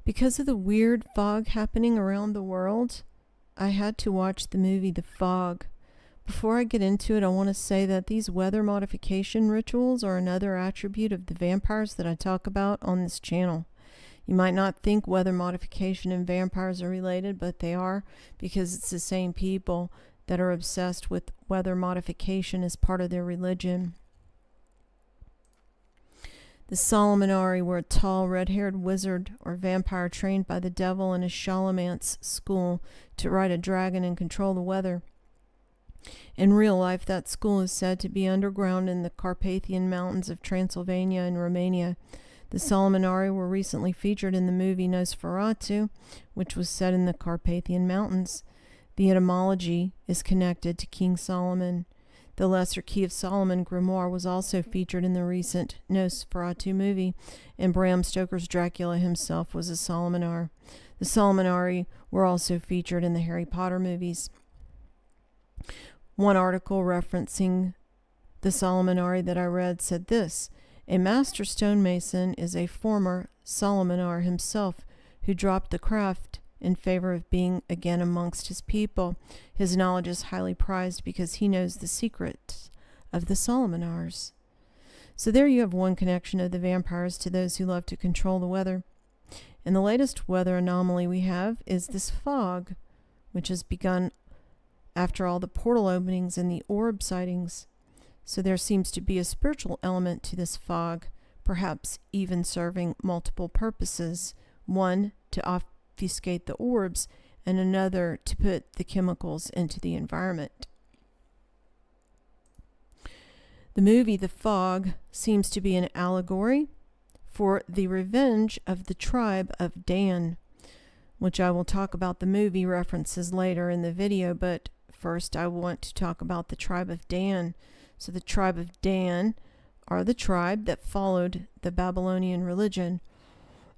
Because of the weird fog happening around the world, I had to watch the movie The Fog. Before I get into it, I want to say that these weather modification rituals are another attribute of the vampires that I talk about on this channel. You might not think weather modification and vampires are related, but they are, because it's the same people that are obsessed with weather modification as part of their religion. The Solomonari were a tall, red-haired wizard or vampire trained by the devil in a Shalamance school to ride a dragon and control the weather. In real life, that school is said to be underground in the Carpathian Mountains of Transylvania and Romania. The Solomonari were recently featured in the movie Nosferatu, which was set in the Carpathian Mountains. The etymology is connected to King Solomon. The Lesser Key of Solomon grimoire was also featured in the recent Nosferatu movie, and Bram Stoker's Dracula himself was a Solomonar. The Solomonari were also featured in the Harry Potter movies. One article referencing the Solomonari that I read said this: a master stonemason is a former Solomonar himself who dropped the craft in favor of being again amongst his people. His knowledge is highly prized because he knows the secrets of the Solomonars. So there you have one connection of the vampires to those who love to control the weather. And the latest weather anomaly we have is this fog, which has begun after all the portal openings and the orb sightings. So there seems to be a spiritual element to this fog, perhaps even serving multiple purposes. One, to obfuscate the orbs, and another to put the chemicals into the environment. The movie The Fog seems to be an allegory for the revenge of the tribe of Dan, which I will talk about the movie references later in the video, but first I want to talk about the tribe of Dan. So the tribe of Dan are the tribe that followed the Babylonian religion.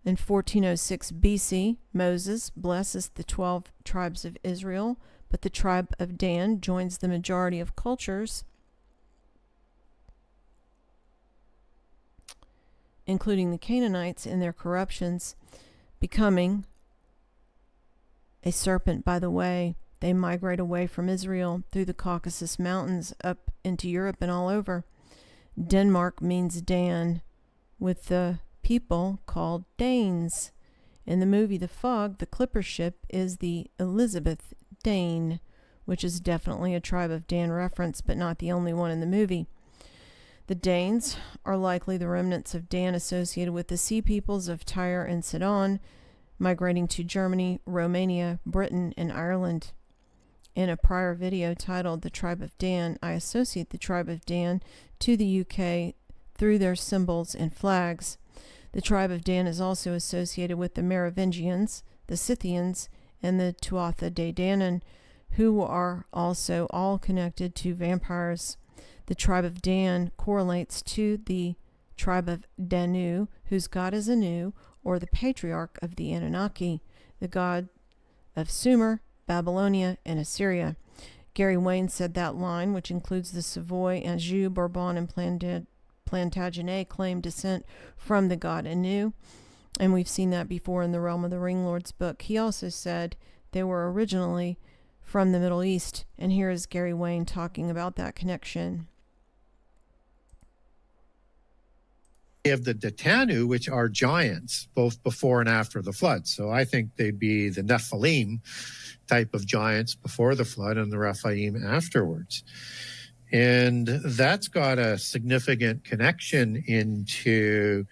In 1406 BC, Moses blesses the 12 tribes of Israel, but the tribe of Dan joins the majority of cultures, including the Canaanites, in their corruptions, becoming a serpent by the way. They migrate away from Israel through the Caucasus Mountains up into Europe and all over. Denmark means Dan, with the people called Danes. In the movie The Fog, the clipper ship is the Elizabeth Dane, which is definitely a tribe of Dan reference, but not the only one in the movie. The Danes are likely the remnants of Dan associated with the sea peoples of Tyre and Sidon, migrating to Germany, Romania, Britain, and Ireland. In a prior video titled The Tribe of Dan, I associate the tribe of Dan to the UK through their symbols and flags. The tribe of Dan is also associated with the Merovingians, the Scythians, and the Tuatha De Danann, who are also all connected to vampires. The tribe of Dan correlates to the tribe of Danu, whose god is Anu, or the patriarch of the Anunnaki, the god of Sumer, Babylonia, and Assyria. Gary Wayne said that line, which includes the Savoy, Anjou, Bourbon, and Plantagenet, claim descent from the god Anu, and we've seen that before in the Realm of the Ringlords book. He also said they were originally from the Middle East, and here is Gary Wayne talking about that connection. We have the Datanu, which are giants, both before and after the flood. So I think they'd be the Nephilim type of giants before the flood and the Rephaim afterwards. And that's got a significant connection into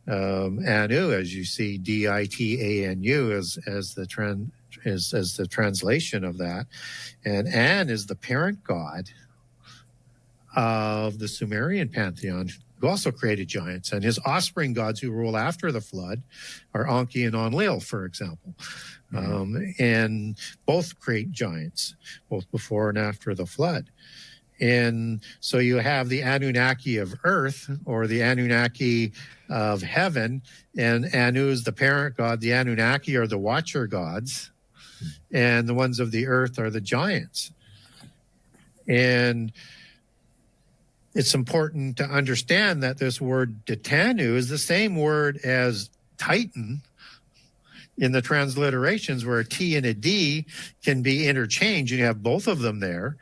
Anu, as you see, Ditanu as the translation of that. And An is the parent god of the Sumerian pantheon, who also created giants, and his offspring gods who rule after the flood are Enki and Enlil, for example. And both create giants, both before and after the flood. And so you have the Anunnaki of earth, or the Anunnaki of heaven, and Anu is the parent god. The Anunnaki are the watcher gods, and the ones of the earth are the giants. And it's important to understand that this word Datanu is the same word as Titan in the transliterations where a T and a D can be interchanged. You have both of them there.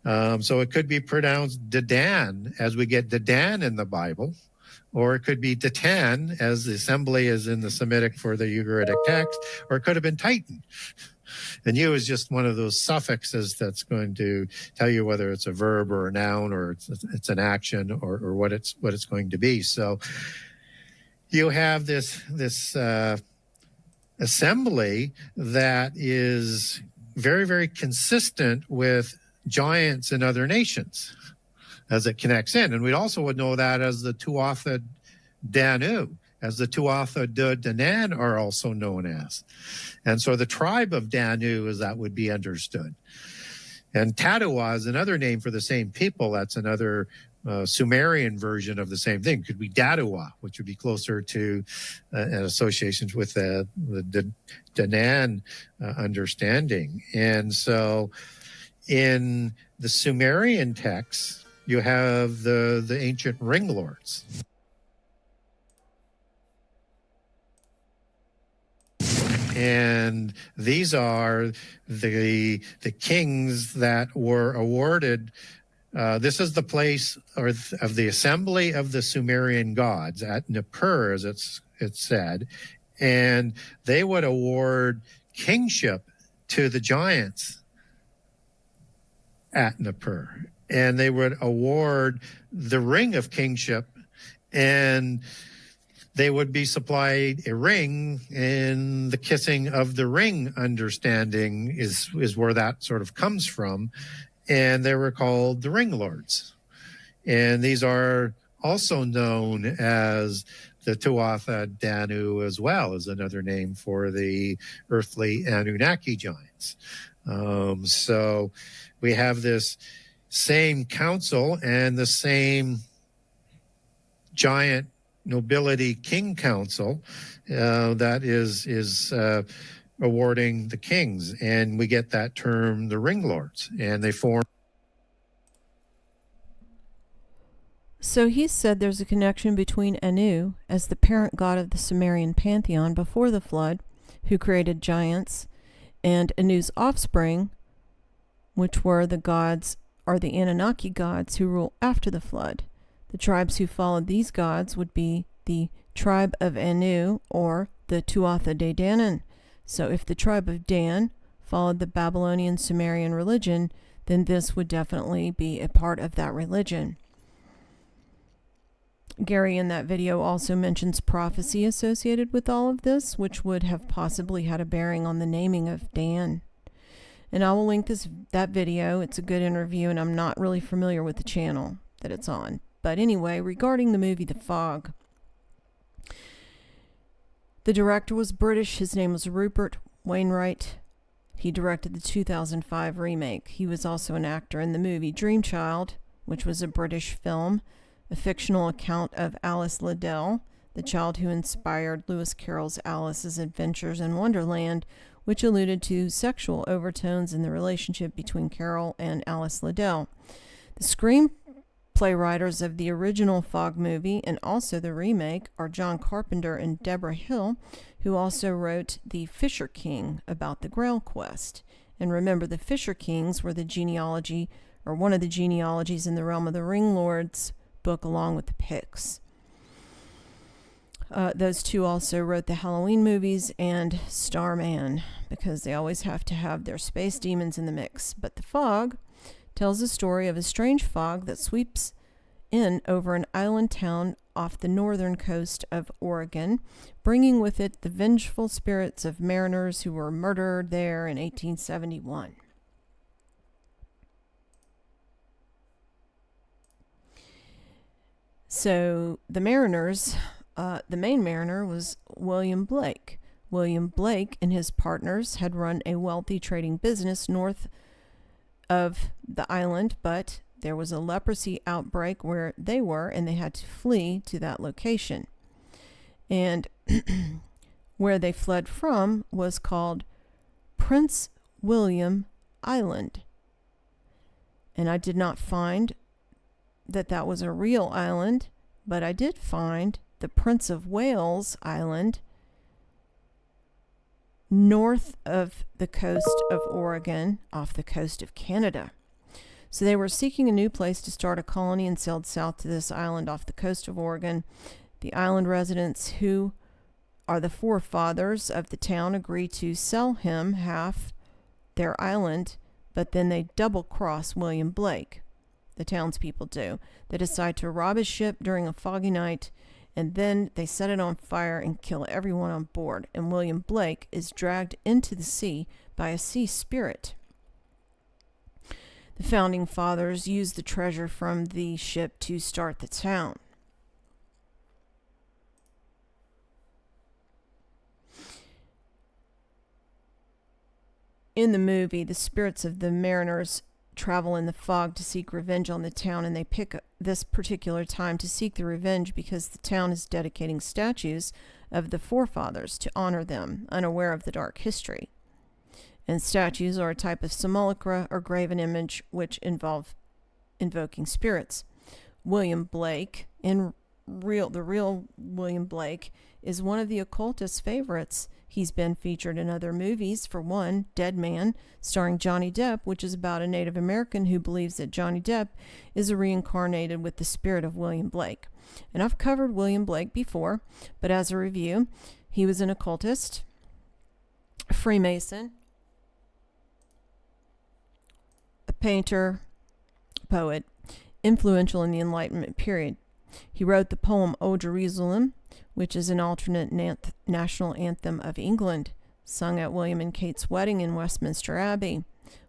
So it could be pronounced Dedan, as we get Dedan in the Bible, or it could be Detan, as the assembly is in the Semitic for the Ugaritic text, or it could have been Titan. And U is just one of those suffixes that's going to tell you whether it's a verb or a noun, or it's an action, or what it's going to be. So you have this assembly that is very, very consistent with giants in other nations as it connects in. And we also would know that as the Tuatha Danu, as the Tuatha De Danann are also known as. And so the tribe of Danu, as that would be understood. And Tadua is another name for the same people. That's another Sumerian version of the same thing. Could be Dadua, which would be closer to an association with the Danann understanding. And so in the Sumerian texts, you have the ancient ring lords. And these are the kings that were awarded. This is the place of the assembly of the Sumerian gods at Nippur, as it's said, and they would award kingship to the giants at Nippur, and they would award the ring of kingship, and they would be supplied a ring, and the kissing of the ring understanding is where that sort of comes from. And they were called the ring lords. And these are also known as the Tuatha Danu as well, as another name for the earthly Anunnaki giants. So we have this same council and the same giant nobility king council that is awarding the kings, and we get that term the ring lords, and they form. So he said there's a connection between Anu, as the parent god of the Sumerian pantheon before the flood, who created giants, and Anu's offspring, which were the gods, are the Anunnaki gods who rule after the flood. The tribes who followed these gods would be the tribe of Anu, or the Tuatha De Danann. So if the tribe of Dan followed the Babylonian Sumerian religion, then this would definitely be a part of that religion. Gary in that video also mentions prophecy associated with all of this, which would have possibly had a bearing on the naming of Dan. And I will link that video. It's a good interview, and I'm not really familiar with the channel that it's on. But anyway, regarding the movie The Fog, the director was British. His name was Rupert Wainwright. He directed the 2005 remake. He was also an actor in the movie Dreamchild, which was a British film, a fictional account of Alice Liddell, the child who inspired Lewis Carroll's Alice's Adventures in Wonderland, which alluded to sexual overtones in the relationship between Carroll and Alice Liddell. The screenplay writers of the original Fog movie and also the remake are John Carpenter and Deborah Hill, who also wrote The Fisher King about the Grail Quest. And remember, the Fisher Kings were the genealogy, or one of the genealogies in the realm of the Ring Lords book, along with the Picts. Those two also wrote the Halloween movies and Starman, because they always have to have their space demons in the mix. But The Fog tells the story of a strange fog that sweeps in over an island town off the northern coast of Oregon, bringing with it the vengeful spirits of mariners who were murdered there in 1871. So the mariners, the main mariner was William Blake. William Blake and his partners had run a wealthy trading business north of the island, but there was a leprosy outbreak where they were, and they had to flee to that location. And where they fled from was called Prince William Island. And I did not find that was a real island, but I did find the Prince of Wales Island, north of the coast of Oregon, off the coast of Canada. So they were seeking a new place to start a colony and sailed south to this island off the coast of Oregon. The island residents, who are the forefathers of the town, agree to sell him half their island, but then they double-cross William Blake. The townspeople do. They decide to rob his ship during a foggy night, and then they set it on fire and kill everyone on board, and William Blake is dragged into the sea by a sea spirit. The founding fathers used the treasure from the ship to start the town. In the movie, the spirits of the mariners travel in the fog to seek revenge on the town, and they pick this particular time to seek the revenge because the town is dedicating statues of the forefathers to honor them, unaware of the dark history. And statues are a type of simulacra or graven image which involve invoking spirits. William Blake, the real William Blake, is one of the occultist's favorites. He's been featured in other movies. For one, Dead Man, starring Johnny Depp, which is about a Native American who believes that Johnny Depp is reincarnated with the spirit of William Blake. And I've covered William Blake before, but as a review, he was an occultist, a Freemason, a painter, poet, influential in the Enlightenment period. He wrote the poem O Jerusalem, which is an alternate national anthem of England, sung at William and Kate's wedding in Westminster Abbey.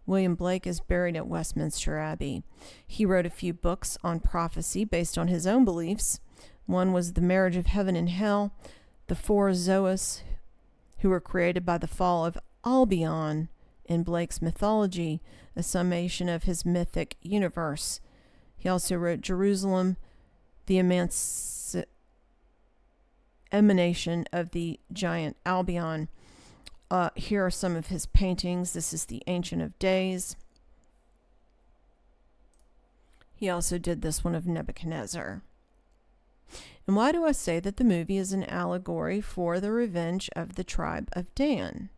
William Blake is buried at Westminster Abbey. He wrote a few books on prophecy based on his own beliefs. One was The Marriage of Heaven and Hell, The Four Zoas, who were created by the fall of Albion in Blake's mythology, a summation of his mythic universe. He also wrote Jerusalem, the emanation of the giant Albion. Here are some of his paintings. This is the Ancient of Days. He also did this one of Nebuchadnezzar. And why do I say that the movie is an allegory for the revenge of the tribe of Dan?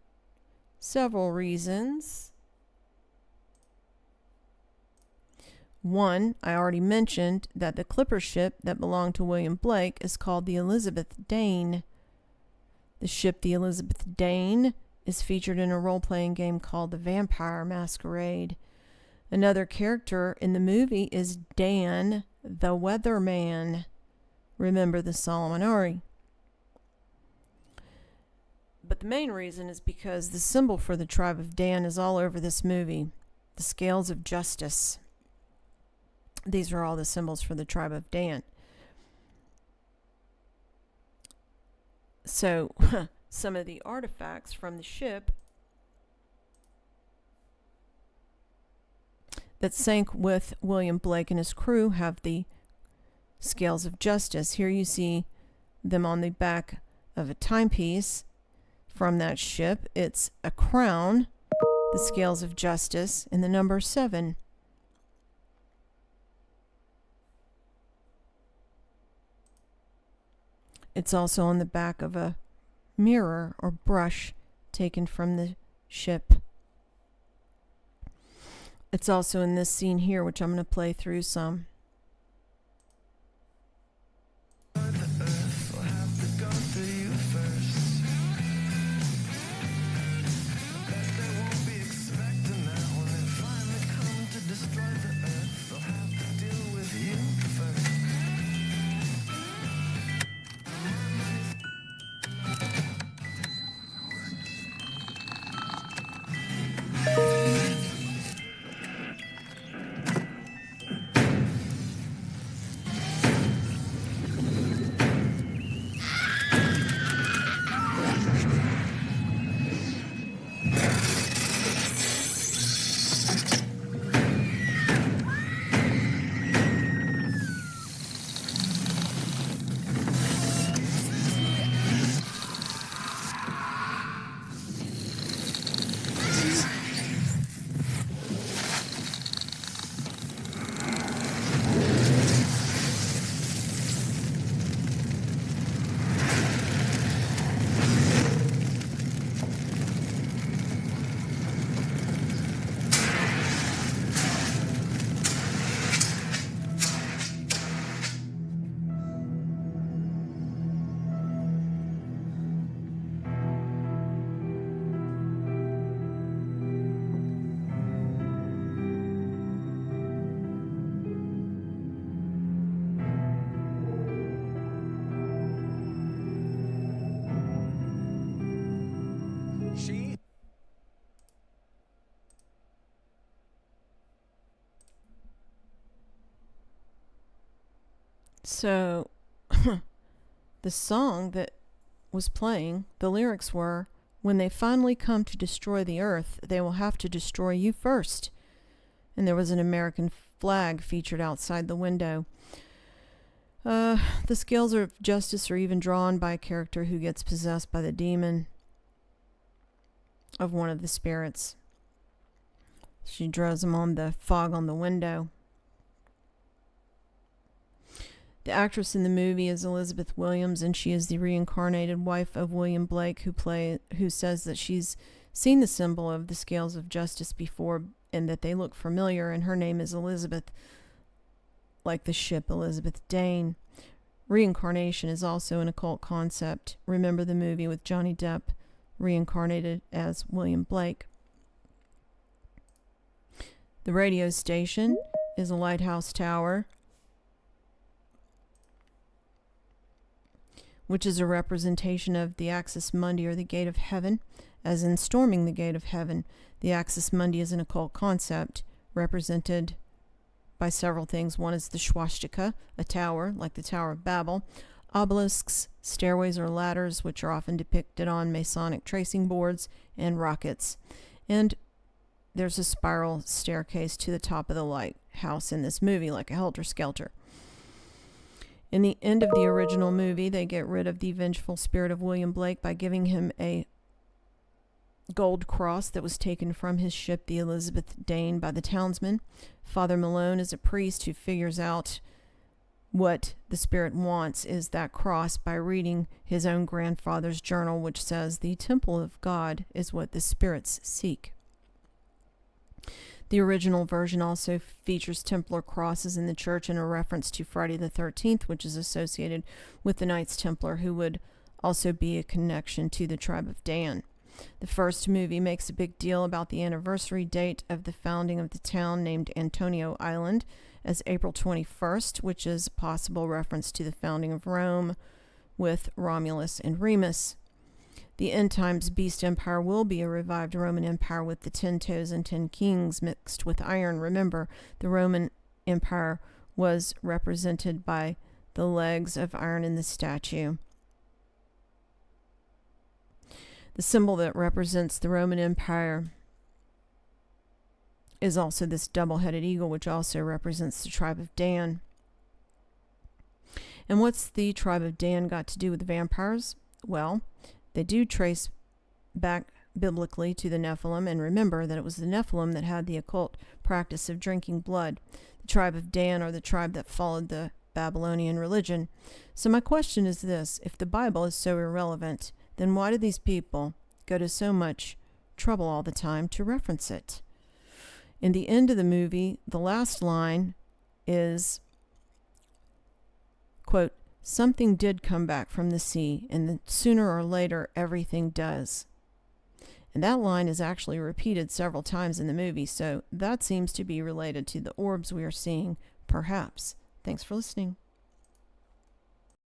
Several reasons. One, I already mentioned that the clipper ship that belonged to William Blake is called the Elizabeth Dane. The ship, the Elizabeth Dane, is featured in a role-playing game called The Vampire Masquerade. Another character in the movie is Dan, the Weatherman. Remember the Solomonari. But the main reason is because the symbol for the tribe of Dan is all over this movie. The scales of justice. These are all the symbols for the tribe of Dan. So, some of the artifacts from the ship that sank with William Blake and his crew have the scales of justice. Here you see them on the back of a timepiece from that ship. It's a crown, the scales of justice, and the number 7. It's also on the back of a mirror or brush taken from the ship. It's also in this scene here, which I'm going to play through some. She So, the song that was playing, the lyrics were, "When they finally come to destroy the earth, they will have to destroy you first." And there was an American flag featured outside the window. The scales of justice are even drawn by a character who gets possessed by the demon of one of the spirits. She draws him on the fog on the window. The actress in the movie is Elizabeth Williams, and she is the reincarnated wife of William Blake, who says that she's seen the symbol of the scales of justice before and that they look familiar, and her name is Elizabeth, like the ship Elizabeth Dane. Reincarnation is also an occult concept. Remember the movie with Johnny Depp, reincarnated as William Blake. The radio station is a lighthouse tower, which is a representation of the Axis Mundi, or the Gate of Heaven, as in storming the Gate of Heaven. The Axis Mundi is an occult concept represented by several things. One is the swastika, a tower, like the Tower of Babel, obelisks, stairways or ladders, which are often depicted on Masonic tracing boards, and rockets. And there's a spiral staircase to the top of the lighthouse in this movie, like a helter-skelter. In the end of the original movie, they get rid of the vengeful spirit of William Blake by giving him a gold cross that was taken from his ship, the Elizabeth Dane, by the townsmen. Father Malone is a priest who figures out what the spirit wants is that cross by reading his own grandfather's journal, which says the temple of God is what the spirits seek. The original version also features Templar crosses in the church and a reference to Friday the 13th, which is associated with the Knights Templar, who would also be a connection to the tribe of Dan. The first movie makes a big deal about the anniversary date of the founding of the town named Antonio Island as April 21st, which is a possible reference to the founding of Rome with Romulus and Remus. The end times beast empire will be a revived Roman empire with the 10 toes and 10 kings mixed with iron. Remember, the Roman empire was represented by the legs of iron in the statue. The symbol that represents the Roman Empire is also this double-headed eagle, which also represents the tribe of Dan. And what's the tribe of Dan got to do with the vampires? Well, they do trace back biblically to the Nephilim, and remember that it was the Nephilim that had the occult practice of drinking blood. The tribe of Dan are the tribe that followed the Babylonian religion. So my question is this: if the Bible is so irrelevant, then why do these people go to so much trouble all the time to reference it? In the end of the movie, the last line is, quote, "Something did come back from the sea, and then sooner or later everything does." And that line is actually repeated several times in the movie, so that seems to be related to the orbs we are seeing, perhaps. Thanks for listening.